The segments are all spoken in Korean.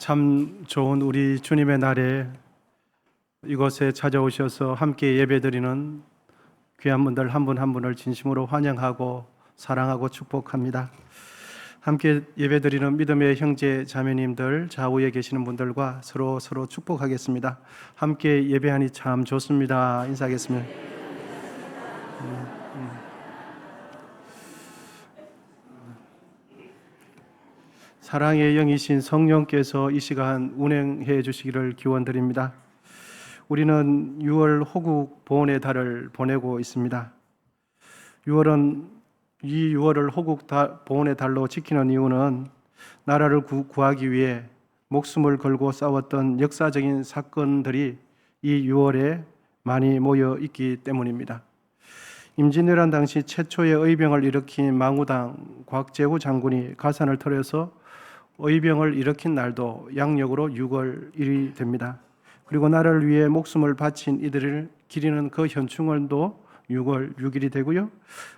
참 좋은 우리 주님의 날에 이곳에 찾아오셔서 함께 예배드리는 귀한 분들 한 분 한 분을 진심으로 환영하고 사랑하고 축복합니다. 함께 예배드리는 믿음의 형제 자매님들, 좌우에 계시는 분들과 서로 축복하겠습니다. 함께 예배하니 참 좋습니다. 인사하겠습니다. 사랑의 영이신 성령께서 이 시간 운행해 주시기를 기원드립니다. 우리는 6월 호국 보훈의 달을 보내고 있습니다. 이 6월을 호국 보훈의 달로 지키는 이유는 나라를 구하기 위해 목숨을 걸고 싸웠던 역사적인 사건들이 이 6월에 많이 모여 있기 때문입니다. 임진왜란 당시 최초의 의병을 일으킨 망우당 곽재우 장군이 가산을 털어서 의병을 일으킨 날도 양력으로 6월 1일이 됩니다. 그리고 나라를 위해 목숨을 바친 이들을 기리는 그 현충월도 6월 6일이 되고요.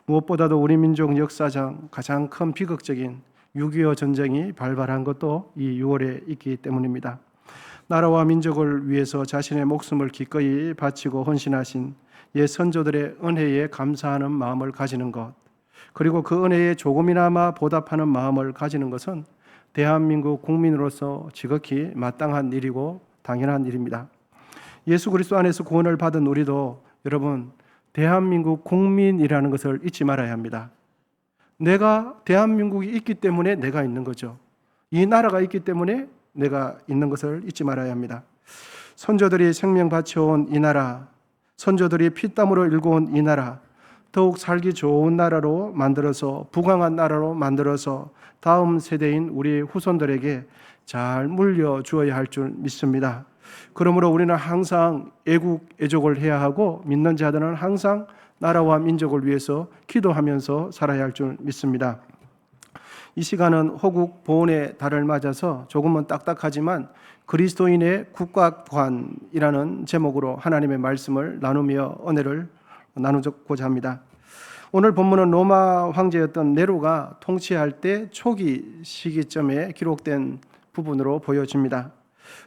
무엇보다도 우리 민족 역사상 가장 큰 비극적인 6.25 전쟁이 발발한 것도 이 6월에 있기 때문입니다. 나라와 민족을 위해서 자신의 목숨을 기꺼이 바치고 헌신하신 옛 선조들의 은혜에 감사하는 마음을 가지는 것, 그리고 그 은혜에 조금이나마 보답하는 마음을 가지는 것은 대한민국 국민으로서 지극히 마땅한 일이고 당연한 일입니다. 예수 그리스도 안에서 구원을 받은 우리도 여러분 대한민국 국민이라는 것을 잊지 말아야 합니다. 내가 대한민국이 있기 때문에 내가 있는 거죠. 이 나라가 있기 때문에 내가 있는 것을 잊지 말아야 합니다. 선조들이 생명 바쳐온 이 나라, 선조들이 피땀으로 일궈온 이 나라, 더욱 살기 좋은 나라로 만들어서 부강한 나라로 만들어서 다음 세대인 우리 후손들에게 잘 물려주어야 할 줄 믿습니다. 그러므로 우리는 항상 애국, 애족을 해야 하고 믿는 자들은 항상 나라와 민족을 위해서 기도하면서 살아야 할 줄 믿습니다. 이 시간은 호국 보훈의 달을 맞아서 조금은 딱딱하지만 그리스도인의 국가관이라는 제목으로 하나님의 말씀을 나누며 은혜를 나누고자 합니다. 오늘 본문은 로마 황제였던 네로가 통치할 때 초기 시기점에 기록된 부분으로 보여집니다.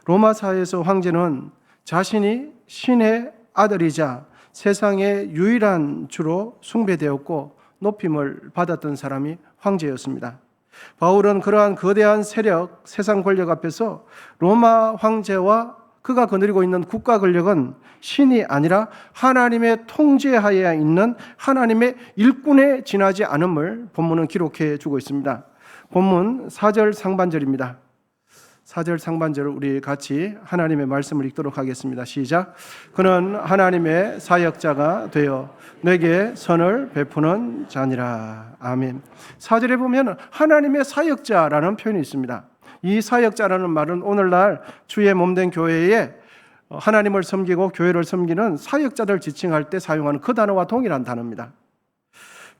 로마 사회에서 황제는 자신이 신의 아들이자 세상의 유일한 주로 숭배되었고 높임을 받았던 사람이 황제였습니다. 바울은 그러한 거대한 세력, 세상 권력 앞에서 로마 황제와 그가 거느리고 있는 국가 권력은 신이 아니라 하나님의 통제하에 있는 하나님의 일꾼에 지나지 않음을 본문은 기록해 주고 있습니다. 본문 4절 상반절입니다. 4절 상반절을 우리 같이 하나님의 말씀을 읽도록 하겠습니다. 시작. 그는 하나님의 사역자가 되어 내게 선을 베푸는 자니라. 아멘. 4절에 보면 하나님의 사역자라는 표현이 있습니다. 이 사역자라는 말은 오늘날 주의 몸된 교회에 하나님을 섬기고 교회를 섬기는 사역자들 지칭할 때 사용하는 그 단어와 동일한 단어입니다.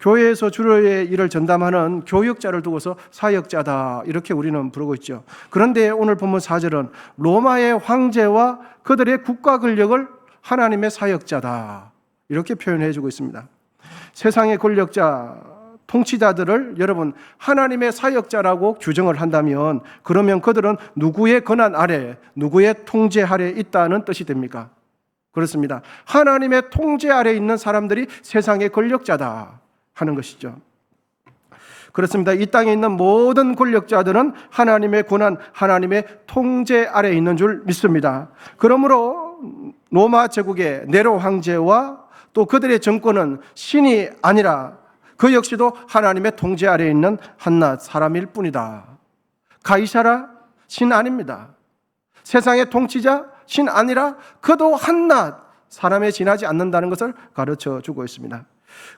교회에서 주의 일을 전담하는 교역자를 두고서 사역자다 이렇게 우리는 부르고 있죠. 그런데 오늘 본문 4절은 로마의 황제와 그들의 국가 권력을 하나님의 사역자다 이렇게 표현해 주고 있습니다. 세상의 권력자, 통치자들을 여러분 하나님의 사역자라고 규정을 한다면 그러면 그들은 누구의 권한 아래, 누구의 통제 아래 있다는 뜻이 됩니까? 그렇습니다. 하나님의 통제 아래 있는 사람들이 세상의 권력자다 하는 것이죠. 그렇습니다. 이 땅에 있는 모든 권력자들은 하나님의 권한, 하나님의 통제 아래 있는 줄 믿습니다. 그러므로 로마 제국의 네로 황제와 또 그들의 정권은 신이 아니라 그 역시도 하나님의 통제 아래에 있는 한낱 사람일 뿐이다. 가이사라 신 아닙니다. 세상의 통치자 신 아니라 그도 한낱 사람에 지나지 않는다는 것을 가르쳐 주고 있습니다.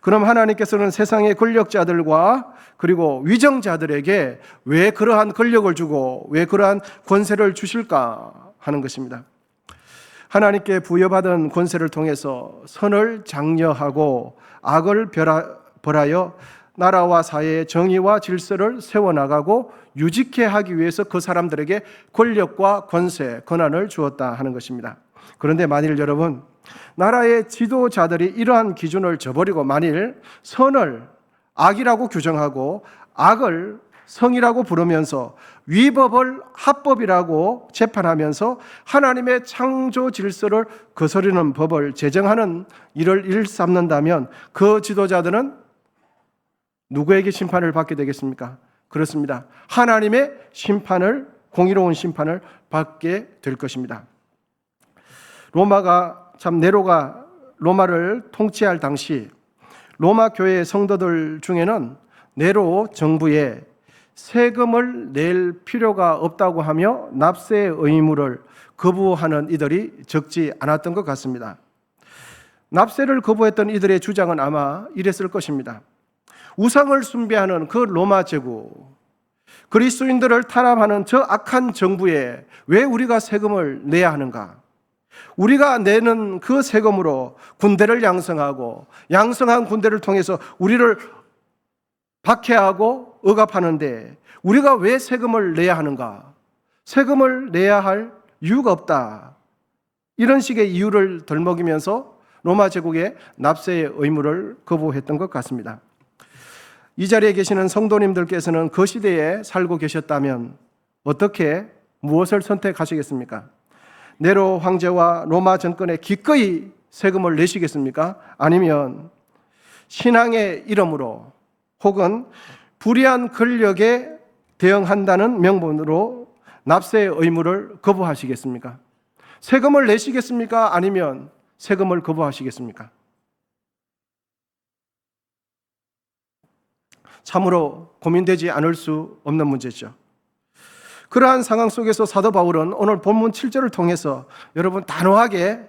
그럼 하나님께서는 세상의 권력자들과 그리고 위정자들에게 왜 그러한 권력을 주고 왜 그러한 권세를 주실까 하는 것입니다. 하나님께 부여받은 권세를 통해서 선을 장려하고 악을 벌하여 나라와 사회의 정의와 질서를 세워나가고 유지케 하기 위해서 그 사람들에게 권력과 권세, 권한을 주었다 하는 것입니다. 그런데 만일 여러분 나라의 지도자들이 이러한 기준을 저버리고 만일 선을 악이라고 규정하고 악을 성이라고 부르면서 위법을 합법이라고 재판하면서 하나님의 창조 질서를 거스르는 법을 제정하는 일을 일삼는다면 그 지도자들은 누구에게 심판을 받게 되겠습니까? 그렇습니다. 하나님의 심판을, 공의로운 심판을 받게 될 것입니다. 네로가 로마를 통치할 당시 로마 교회 성도들 중에는 네로 정부에 세금을 낼 필요가 없다고 하며 납세 의무를 거부하는 이들이 적지 않았던 것 같습니다. 납세를 거부했던 이들의 주장은 아마 이랬을 것입니다. 우상을 숭배하는 그 로마 제국, 그리스도인들을 탄압하는 저 악한 정부에 왜 우리가 세금을 내야 하는가? 우리가 내는 그 세금으로 군대를 양성하고 양성한 군대를 통해서 우리를 박해하고 억압하는데 우리가 왜 세금을 내야 하는가? 세금을 내야 할 이유가 없다. 이런 식의 이유를 덜먹이면서 로마 제국의 납세의 의무를 거부했던 것 같습니다. 이 자리에 계시는 성도님들께서는 그 시대에 살고 계셨다면 어떻게 무엇을 선택하시겠습니까? 네로 황제와 로마 정권에 기꺼이 세금을 내시겠습니까? 아니면 신앙의 이름으로 혹은 불의한 권력에 대응한다는 명분으로 납세의 의무를 거부하시겠습니까? 세금을 내시겠습니까? 아니면 세금을 거부하시겠습니까? 참으로 고민되지 않을 수 없는 문제죠. 그러한 상황 속에서 사도 바울은 오늘 본문 7절을 통해서 여러분 단호하게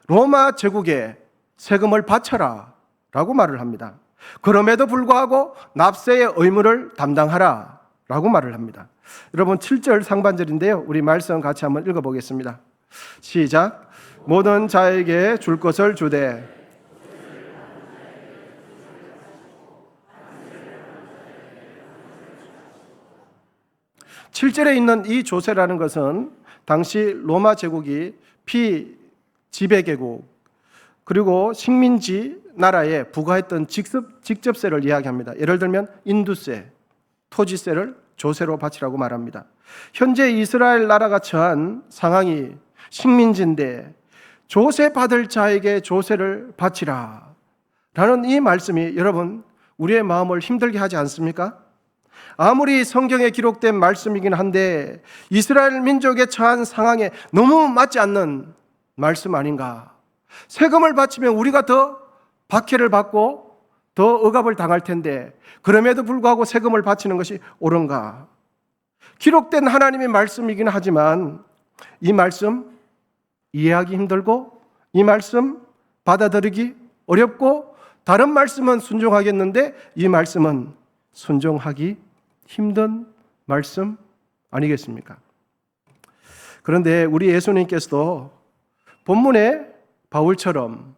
로마 제국에 세금을 바쳐라 라고 말을 합니다. 그럼에도 불구하고 납세의 의무를 담당하라 라고 말을 합니다. 여러분 7절 상반절인데요, 우리 말씀 같이 한번 읽어보겠습니다. 시작. 모든 자에게 줄 것을 주되. 7절에 있는 이 조세라는 것은 당시 로마 제국이 피지배계국 그리고 식민지 나라에 부과했던 직접세를 이야기합니다. 예를 들면 인두세, 토지세를 조세로 바치라고 말합니다. 현재 이스라엘 나라가 처한 상황이 식민지인데 조세 받을 자에게 조세를 바치라 라는 이 말씀이 여러분 우리의 마음을 힘들게 하지 않습니까? 아무리 성경에 기록된 말씀이긴 한데 이스라엘 민족의 처한 상황에 너무 맞지 않는 말씀 아닌가? 세금을 바치면 우리가 더 박해를 받고 더 억압을 당할 텐데 그럼에도 불구하고 세금을 바치는 것이 옳은가? 기록된 하나님의 말씀이긴 하지만 이 말씀 이해하기 힘들고 이 말씀 받아들이기 어렵고 다른 말씀은 순종하겠는데 이 말씀은 순종하기 힘든 말씀 아니겠습니까? 그런데 우리 예수님께서도 본문에 바울처럼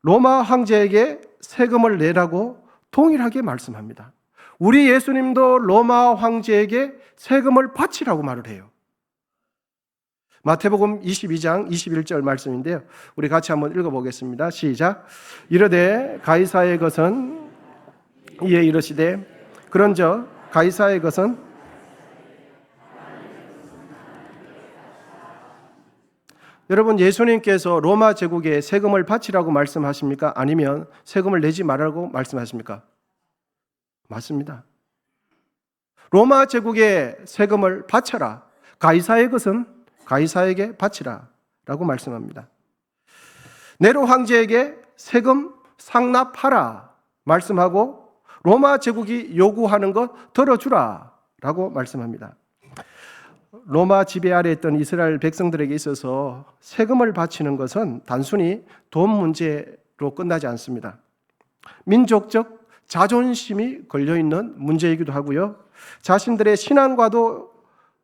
로마 황제에게 세금을 내라고 동일하게 말씀합니다. 우리 예수님도 로마 황제에게 세금을 바치라고 말을 해요. 마태복음 22장 21절 말씀인데요, 우리 같이 한번 읽어보겠습니다. 시작. 이르되 가이사의 것은 이에 이르시되 그런즉 가이사의 것은 여러분 예수님께서 로마 제국에 세금을 바치라고 말씀하십니까? 아니면 세금을 내지 말라고 말씀하십니까? 맞습니다. 로마 제국에 세금을 바쳐라. 가이사의 것은 가이사에게 바치라 라고 말씀합니다. 네로 황제에게 세금 상납하라 말씀하고 로마 제국이 요구하는 것 들어주라 라고 말씀합니다. 로마 지배 아래에 있던 이스라엘 백성들에게 있어서 세금을 바치는 것은 단순히 돈 문제로 끝나지 않습니다. 민족적 자존심이 걸려있는 문제이기도 하고요, 자신들의 신앙과도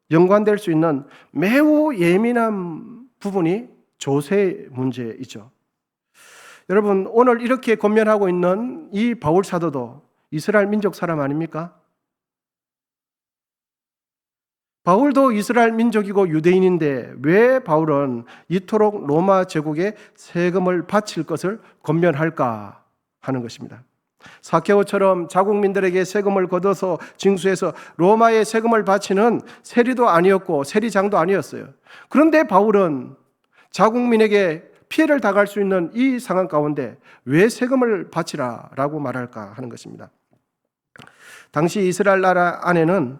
연관될 수 있는 매우 예민한 부분이 조세 문제이죠. 여러분 오늘 이렇게 권면하고 있는 이 바울 사도도 이스라엘 민족 사람 아닙니까? 바울도 이스라엘 민족이고 유대인인데 왜 바울은 이토록 로마 제국에 세금을 바칠 것을 권면할까 하는 것입니다. 사케오처럼 자국민들에게 세금을 걷어서 징수해서 로마에 세금을 바치는 세리도 아니었고 세리장도 아니었어요. 그런데 바울은 자국민에게 피해를 당할 수 있는 이 상황 가운데 왜 세금을 바치라라고 말할까 하는 것입니다. 당시 이스라엘 나라 안에는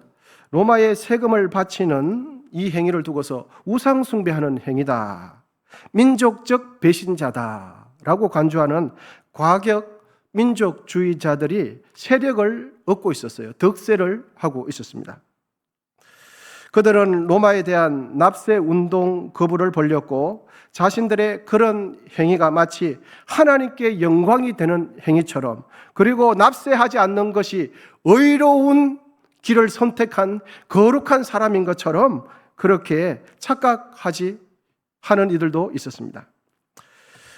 로마에 세금을 바치는 이 행위를 두고서 우상 숭배하는 행위다, 민족적 배신자다라고 간주하는 과격 민족주의자들이 세력을 얻고 있었어요. 득세를 하고 있었습니다. 그들은 로마에 대한 납세 운동 거부를 벌였고 자신들의 그런 행위가 마치 하나님께 영광이 되는 행위처럼, 그리고 납세하지 않는 것이 의로운 길을 선택한 거룩한 사람인 것처럼 그렇게 착각하지 하는 이들도 있었습니다.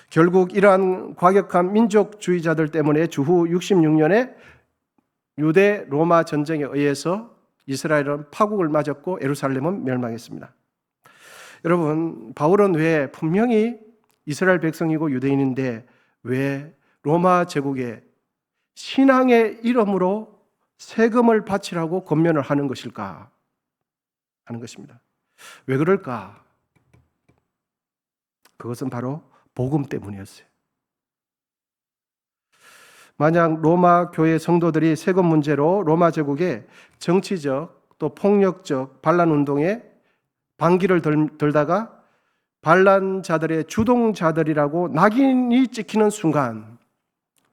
결국 이러한 과격한 민족주의자들 때문에 주후 66년에 유대 로마 전쟁에 의해서 이스라엘은 파국을 맞았고 예루살렘은 멸망했습니다. 여러분, 바울은 왜 분명히 이스라엘 백성이고 유대인인데 왜 로마 제국에 신앙의 이름으로 세금을 바치라고 권면을 하는 것일까 하는 것입니다. 왜 그럴까? 그것은 바로 복음 때문이었어요. 만약 로마 교회 성도들이 세금 문제로 로마 제국의 정치적 또 폭력적 반란 운동에 반기를 들다가 반란자들의 주동자들이라고 낙인이 찍히는 순간,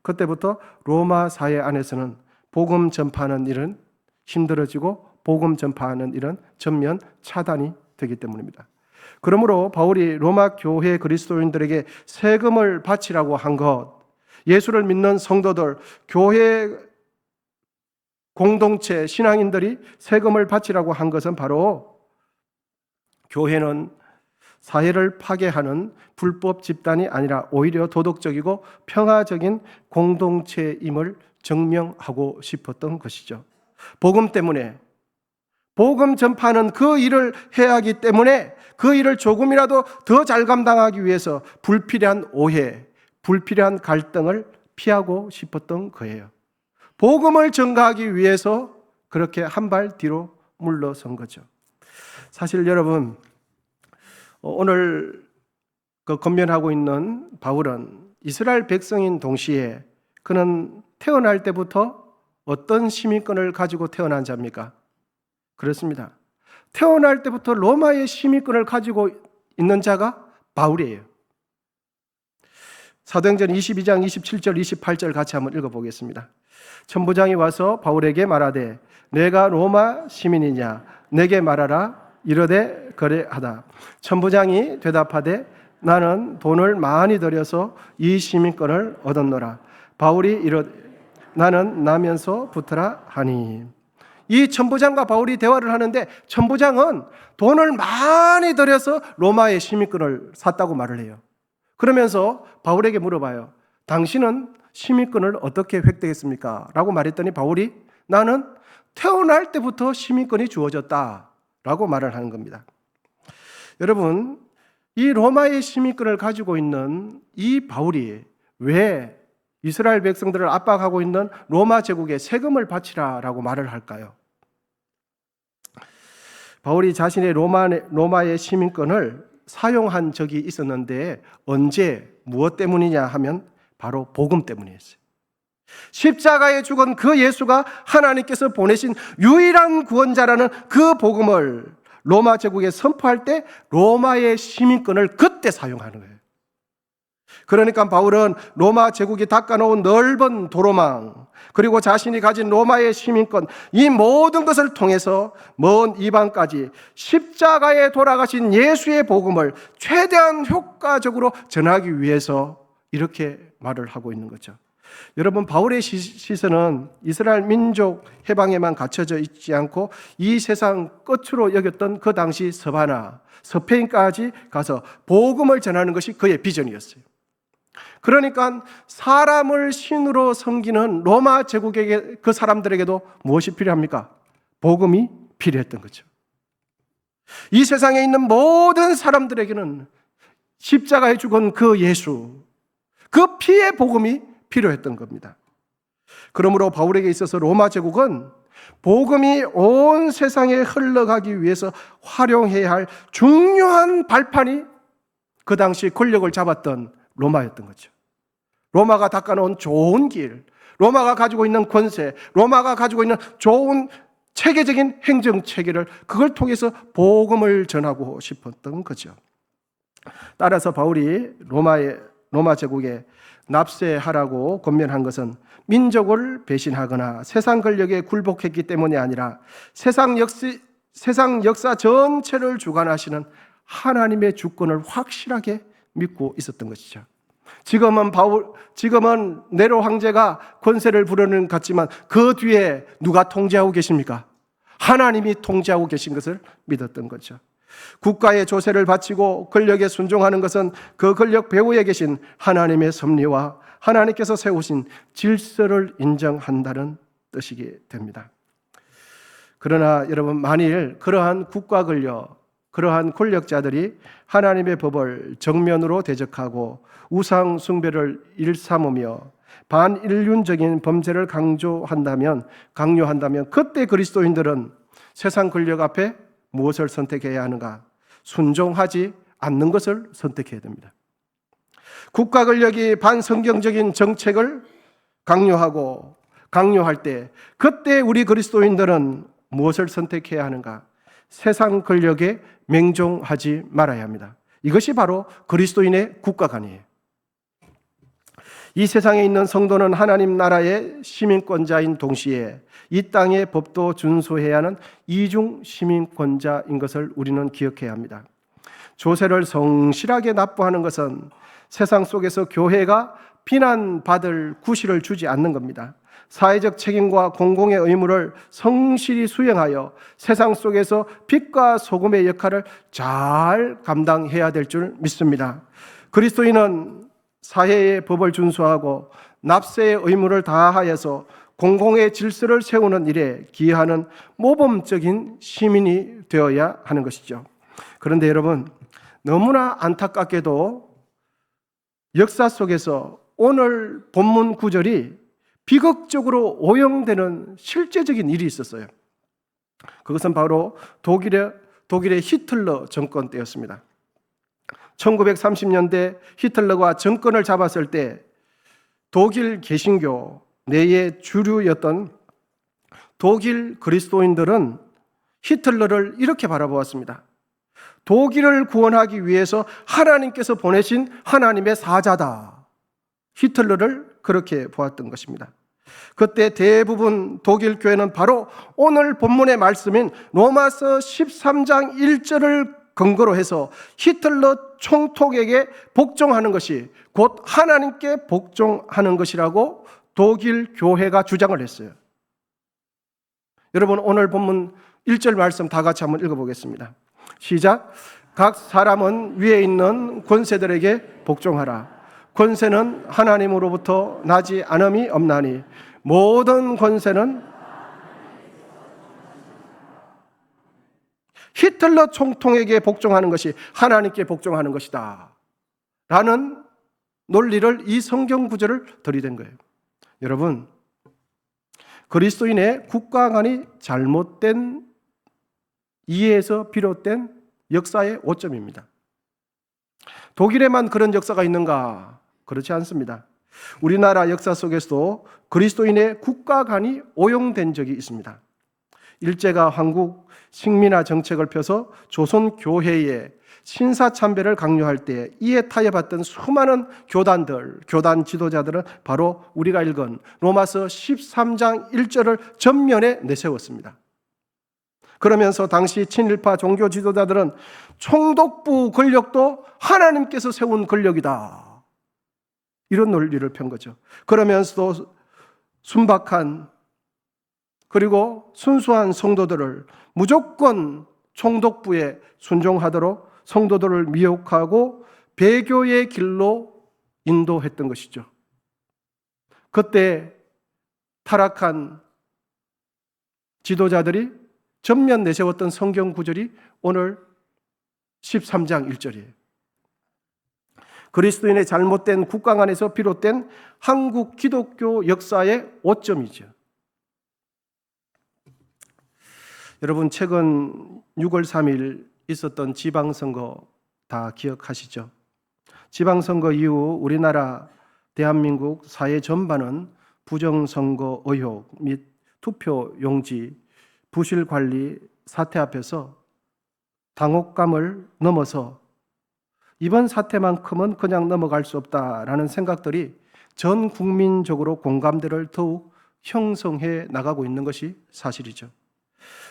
그때부터 로마 사회 안에서는 복음 전파하는 일은 힘들어지고 복음 전파하는 일은 전면 차단이 되기 때문입니다. 그러므로 바울이 로마 교회 그리스도인들에게 세금을 바치라고 한 것, 예수를 믿는 성도들, 교회 공동체 신앙인들이 세금을 바치라고 한 것은 바로 교회는 사회를 파괴하는 불법 집단이 아니라 오히려 도덕적이고 평화적인 공동체임을 증명하고 싶었던 것이죠. 복음 때문에, 복음 전파하는 그 일을 해야 하기 때문에 그 일을 조금이라도 더 잘 감당하기 위해서 불필요한 오해, 불필요한 갈등을 피하고 싶었던 거예요. 복음을 전가하기 위해서 그렇게 한 발 뒤로 물러선 거죠. 사실 여러분, 오늘 권면하고 있는 바울은 이스라엘 백성인 동시에 그는 태어날 때부터 어떤 시민권을 가지고 태어난 자입니까? 그렇습니다. 태어날 때부터 로마의 시민권을 가지고 있는 자가 바울이에요. 사도행전 22장 27절 28절 같이 한번 읽어보겠습니다. 천부장이 와서 바울에게 말하되 내가 로마 시민이냐 내게 말하라 이르되 그래하다. 천부장이 대답하되 나는 돈을 많이 들여서 이 시민권을 얻었노라. 바울이 이르되 나는 나면서 붙으라 하니. 이 천부장과 바울이 대화를 하는데 천부장은 돈을 많이 들여서 로마의 시민권을 샀다고 말을 해요. 그러면서 바울에게 물어봐요. 당신은 시민권을 어떻게 획득했습니까? 라고 말했더니 바울이 나는 태어날 때부터 시민권이 주어졌다 라고 말을 하는 겁니다. 여러분, 이 로마의 시민권을 가지고 있는 이 바울이 왜 이스라엘 백성들을 압박하고 있는 로마 제국에 세금을 바치라라고 말을 할까요? 바울이 자신의 로마의 시민권을 사용한 적이 있었는데 언제, 무엇 때문이냐 하면 바로 복음 때문이었어요. 십자가에 죽은 그 예수가 하나님께서 보내신 유일한 구원자라는 그 복음을 로마 제국에 선포할 때 로마의 시민권을 그때 사용하는 거예요. 그러니까 바울은 로마 제국이 닦아놓은 넓은 도로망, 그리고 자신이 가진 로마의 시민권, 이 모든 것을 통해서 먼 이방까지 십자가에 돌아가신 예수의 복음을 최대한 효과적으로 전하기 위해서 이렇게 말을 하고 있는 거죠. 여러분, 바울의 시선은 이스라엘 민족 해방에만 갇혀져 있지 않고 이 세상 끝으로 여겼던 그 당시 서바나, 스페인까지 가서 복음을 전하는 것이 그의 비전이었어요. 그러니까 사람을 신으로 섬기는 로마 제국에게, 그 사람들에게도 무엇이 필요합니까? 복음이 필요했던 거죠. 이 세상에 있는 모든 사람들에게는 십자가에 죽은 그 예수, 그 피의 복음이 필요했던 겁니다. 그러므로 바울에게 있어서 로마 제국은 복음이 온 세상에 흘러가기 위해서 활용해야 할 중요한 발판이 그 당시 권력을 잡았던 로마였던 거죠. 로마가 닦아놓은 좋은 길, 로마가 가지고 있는 권세, 로마가 가지고 있는 좋은 체계적인 행정 체계를 그걸 통해서 복음을 전하고 싶었던 거죠. 따라서 바울이 로마 제국에 납세하라고 권면한 것은 민족을 배신하거나 세상 권력에 굴복했기 때문이 아니라 세상 역사 전체를 주관하시는 하나님의 주권을 확실하게 믿고 있었던 것이죠. 지금은 네로 황제가 권세를 부르는 것 같지만 그 뒤에 누가 통제하고 계십니까? 하나님이 통제하고 계신 것을 믿었던 거죠. 국가의 조세를 바치고 권력에 순종하는 것은 그 권력 배후에 계신 하나님의 섭리와 하나님께서 세우신 질서를 인정한다는 뜻이게 됩니다. 그러나 여러분, 만일 그러한 국가 권력, 그러한 권력자들이 하나님의 법을 정면으로 대적하고 우상 숭배를 일삼으며 반인륜적인 범죄를 강요한다면 그때 그리스도인들은 세상 권력 앞에 무엇을 선택해야 하는가? 순종하지 않는 것을 선택해야 됩니다. 국가 권력이 반성경적인 정책을 강요할 때 그때 우리 그리스도인들은 무엇을 선택해야 하는가? 세상 권력에 맹종하지 말아야 합니다. 이것이 바로 그리스도인의 국가관이에요. 이 세상에 있는 성도는 하나님 나라의 시민권자인 동시에 이 땅의 법도 준수해야 하는 이중 시민권자인 것을 우리는 기억해야 합니다. 조세를 성실하게 납부하는 것은 세상 속에서 교회가 비난받을 구실을 주지 않는 겁니다. 사회적 책임과 공공의 의무를 성실히 수행하여 세상 속에서 빛과 소금의 역할을 잘 감당해야 될 줄 믿습니다. 그리스도인은 사회의 법을 준수하고 납세의 의무를 다하여서 공공의 질서를 세우는 일에 기여하는 모범적인 시민이 되어야 하는 것이죠. 그런데 여러분, 너무나 안타깝게도 역사 속에서 오늘 본문 구절이 비극적으로 오용되는 실제적인 일이 있었어요. 그것은 바로 독일의 히틀러 정권 때였습니다. 1930년대 히틀러가 정권을 잡았을 때 독일 개신교 내의 주류였던 독일 그리스도인들은 히틀러를 이렇게 바라보았습니다. 독일을 구원하기 위해서 하나님께서 보내신 하나님의 사자다. 히틀러를 그렇게 보았던 것입니다. 그때 대부분 독일 교회는 바로 오늘 본문의 말씀인 로마서 13장 1절을 근거로 해서 히틀러 총독에게 복종하는 것이 곧 하나님께 복종하는 것이라고 독일 교회가 주장을 했어요. 여러분, 오늘 본문 1절 말씀 다 같이 한번 읽어보겠습니다. 시작. 각 사람은 위에 있는 권세들에게 복종하라. 권세는 하나님으로부터 나지 않음이 없나니 모든 권세는 히틀러 총통에게 복종하는 것이 하나님께 복종하는 것이다 라는 논리를 이 성경 구절을 들이댄 거예요. 여러분, 그리스도인의 국가관이 잘못된 이해에서 비롯된 역사의 오점입니다. 독일에만 그런 역사가 있는가? 그렇지 않습니다. 우리나라 역사 속에서도 그리스도인의 국가관이 오용된 적이 있습니다. 일제가 한국 식민화 정책을 펴서 조선 교회에 신사참배를 강요할 때 이에 타협했던 수많은 교단 지도자들은 바로 우리가 읽은 로마서 13장 1절을 전면에 내세웠습니다. 그러면서 당시 친일파 종교 지도자들은 총독부 권력도 하나님께서 세운 권력이다, 이런 논리를 편 거죠. 그러면서도 순박한 그리고 순수한 성도들을 무조건 총독부에 순종하도록 성도들을 미혹하고 배교의 길로 인도했던 것이죠. 그때 타락한 지도자들이 전면 내세웠던 성경 구절이 오늘 13장 1절이에요. 그리스도인의 잘못된 국가관에서 비롯된 한국 기독교 역사의 오점이죠. 여러분, 최근 6월 3일 있었던 지방선거 다 기억하시죠? 지방선거 이후 우리나라 대한민국 사회 전반은 부정선거 의혹 및 투표용지 부실관리 사태 앞에서 당혹감을 넘어서 이번 사태만큼은 그냥 넘어갈 수 없다라는 생각들이 전 국민적으로 공감대를 더욱 형성해 나가고 있는 것이 사실이죠.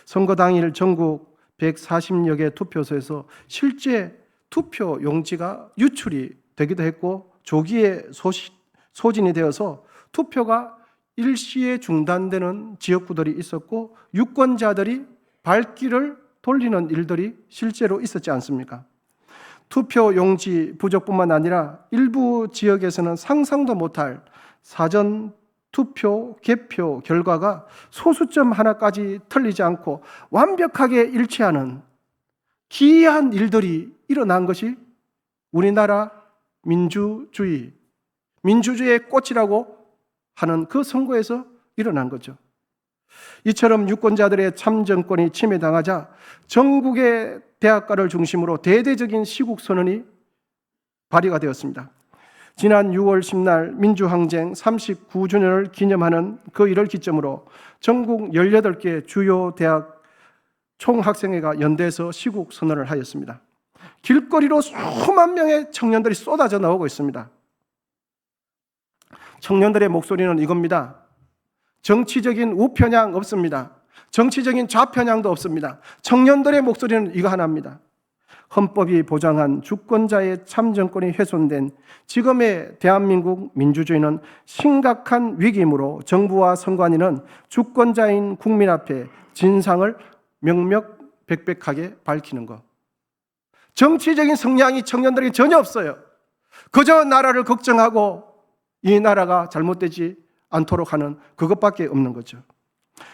선거 당일 전국 140여 개 투표소에서 실제 투표 용지가 유출이 되기도 했고 조기에 소진이 되어서 투표가 일시에 중단되는 지역구들이 있었고 유권자들이 발길을 돌리는 일들이 실제로 있었지 않습니까? 투표 용지 부족뿐만 아니라 일부 지역에서는 상상도 못할 사전 투표 개표 결과가 소수점 하나까지 틀리지 않고 완벽하게 일치하는 기이한 일들이 일어난 것이 우리나라 민주주의의 꽃이라고 하는 그 선거에서 일어난 거죠. 이처럼 유권자들의 참정권이 침해당하자 전국의 대학가를 중심으로 대대적인 시국 선언이 발의가 되었습니다. 지난 6월 10날 민주항쟁 39주년을 기념하는 그 일을 기점으로 전국 18개 주요 대학 총학생회가 연대해서 시국 선언을 하였습니다. 길거리로 수만 명의 청년들이 쏟아져 나오고 있습니다. 청년들의 목소리는 이겁니다. 정치적인 우편향 없습니다. 정치적인 좌편향도 없습니다. 청년들의 목소리는 이거 하나입니다. 헌법이 보장한 주권자의 참정권이 훼손된 지금의 대한민국 민주주의는 심각한 위기이므로 정부와 선관위는 주권자인 국민 앞에 진상을 명명백백하게 밝히는 것. 정치적인 성향이 청년들에게 전혀 없어요. 그저 나라를 걱정하고 이 나라가 잘못되지 않도록 하는 그것밖에 없는 거죠.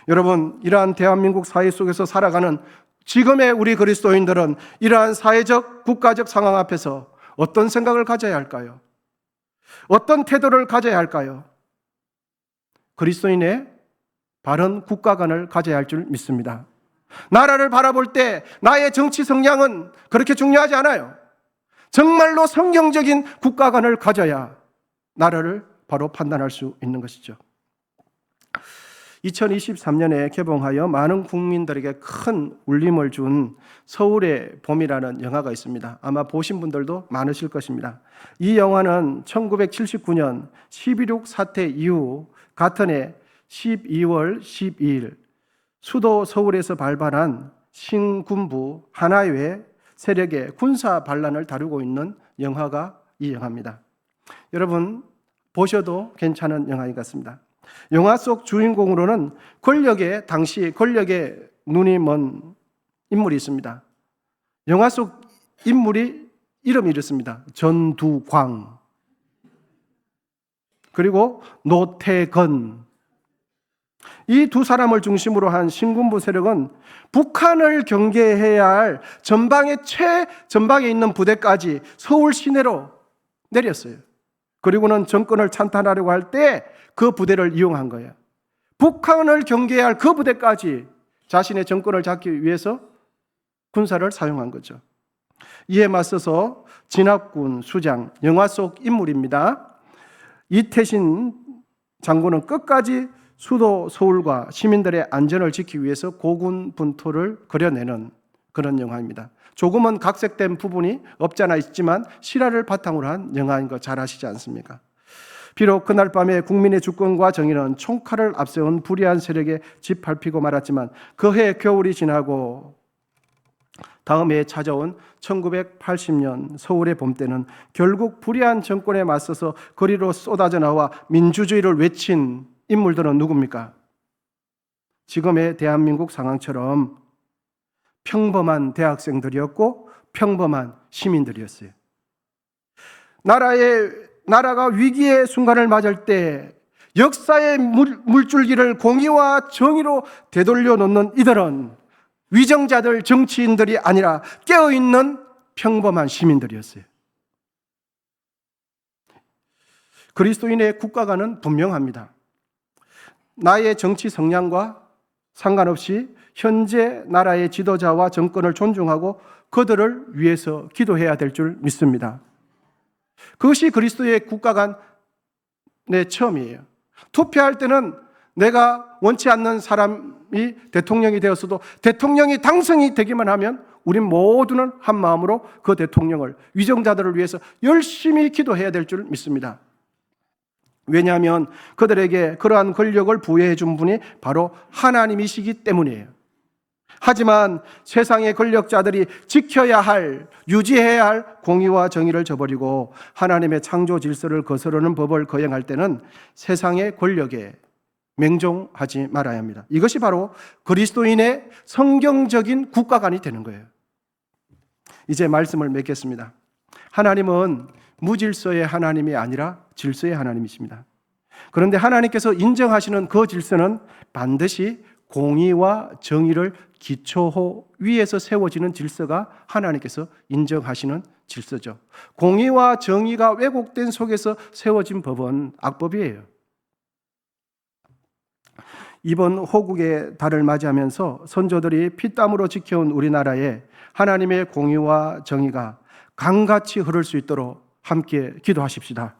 여러분, 이러한 대한민국 사회 속에서 살아가는 지금의 우리 그리스도인들은 이러한 사회적, 국가적 상황 앞에서 어떤 생각을 가져야 할까요? 어떤 태도를 가져야 할까요? 그리스도인의 바른 국가관을 가져야 할 줄 믿습니다. 나라를 바라볼 때 나의 정치 성향은 그렇게 중요하지 않아요. 정말로 성경적인 국가관을 가져야 나라를 바로 판단할 수 있는 것이죠. 2023년에 개봉하여 많은 국민들에게 큰 울림을 준 서울의 봄이라는 영화가 있습니다. 아마 보신 분들도 많으실 것입니다. 이 영화는 1979년 12.6 사태 이후 같은 해 12월 12일 수도 서울에서 발발한 신군부 하나의 세력의 군사 반란을 다루고 있는 영화가 이 영화입니다. 여러분 보셔도 괜찮은 영화인 것 같습니다. 영화 속 주인공으로는 당시 권력의 눈이 먼 인물이 있습니다. 영화 속 인물이 이름이 이렇습니다. 전두광, 그리고 노태건. 이 두 사람을 중심으로 한 신군부 세력은 북한을 경계해야 할 전방에 있는 부대까지 서울 시내로 내렸어요. 그리고는 정권을 찬탈하려고 할 때 그 부대를 이용한 거예요. 북한을 경계해야 할 그 부대까지 자신의 정권을 잡기 위해서 군사를 사용한 거죠. 이에 맞서서 진압군 수장, 영화 속 인물입니다. 이태신 장군은 끝까지 수도 서울과 시민들의 안전을 지키기 위해서 고군분투를 그려내는 그런 영화입니다. 조금은 각색된 부분이 없지 않아 있지만 실화를 바탕으로 한 영화인 거 잘 아시지 않습니까? 비록 그날 밤에 국민의 주권과 정의는 총칼을 앞세운 불의한 세력에 짓밟히고 말았지만 그 해 겨울이 지나고 다음 해에 찾아온 1980년 서울의 봄 때는 결국 불의한 정권에 맞서서 거리로 쏟아져 나와 민주주의를 외친 인물들은 누굽니까? 지금의 대한민국 상황처럼 평범한 대학생들이었고 평범한 시민들이었어요. 나라가 위기의 순간을 맞을 때 역사의 물줄기를 공의와 정의로 되돌려 놓는 이들은 위정자들, 정치인들이 아니라 깨어있는 평범한 시민들이었어요. 그리스도인의 국가관은 분명합니다. 나의 정치 성향과 상관없이 현재 나라의 지도자와 정권을 존중하고 그들을 위해서 기도해야 될 줄 믿습니다. 그것이 그리스도의 국가관의 처음이에요. 투표할 때는 내가 원치 않는 사람이 대통령이 되었어도 대통령이 당선이 되기만 하면 우린 모두는 한 마음으로 그 대통령을, 위정자들을 위해서 열심히 기도해야 될 줄 믿습니다. 왜냐하면 그들에게 그러한 권력을 부여해 준 분이 바로 하나님이시기 때문이에요. 하지만 세상의 권력자들이 지켜야 할, 유지해야 할 공의와 정의를 저버리고 하나님의 창조 질서를 거스르는 법을 거행할 때는 세상의 권력에 맹종하지 말아야 합니다. 이것이 바로 그리스도인의 성경적인 국가관이 되는 거예요. 이제 말씀을 맺겠습니다. 하나님은 무질서의 하나님이 아니라 질서의 하나님이십니다. 그런데 하나님께서 인정하시는 그 질서는 반드시 공의와 정의를 기초 위에서 세워지는 질서가 하나님께서 인정하시는 질서죠. 공의와 정의가 왜곡된 속에서 세워진 법은 악법이에요. 이번 호국의 달을 맞이하면서 선조들이 피땀으로 지켜온 우리나라에 하나님의 공의와 정의가 강같이 흐를 수 있도록 함께 기도하십시다.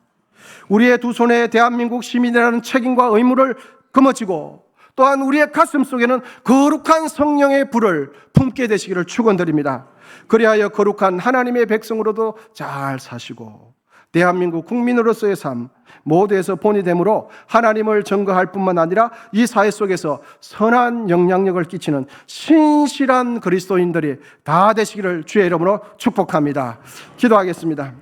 우리의 두 손에 대한민국 시민이라는 책임과 의무를 거머쥐고 또한 우리의 가슴 속에는 거룩한 성령의 불을 품게 되시기를 축원드립니다. 그리하여 거룩한 하나님의 백성으로도 잘 사시고 대한민국 국민으로서의 삶 모두에서 본이 되므로 하나님을 증거할 뿐만 아니라 이 사회 속에서 선한 영향력을 끼치는 신실한 그리스도인들이 다 되시기를 주의 이름으로 축복합니다. 기도하겠습니다.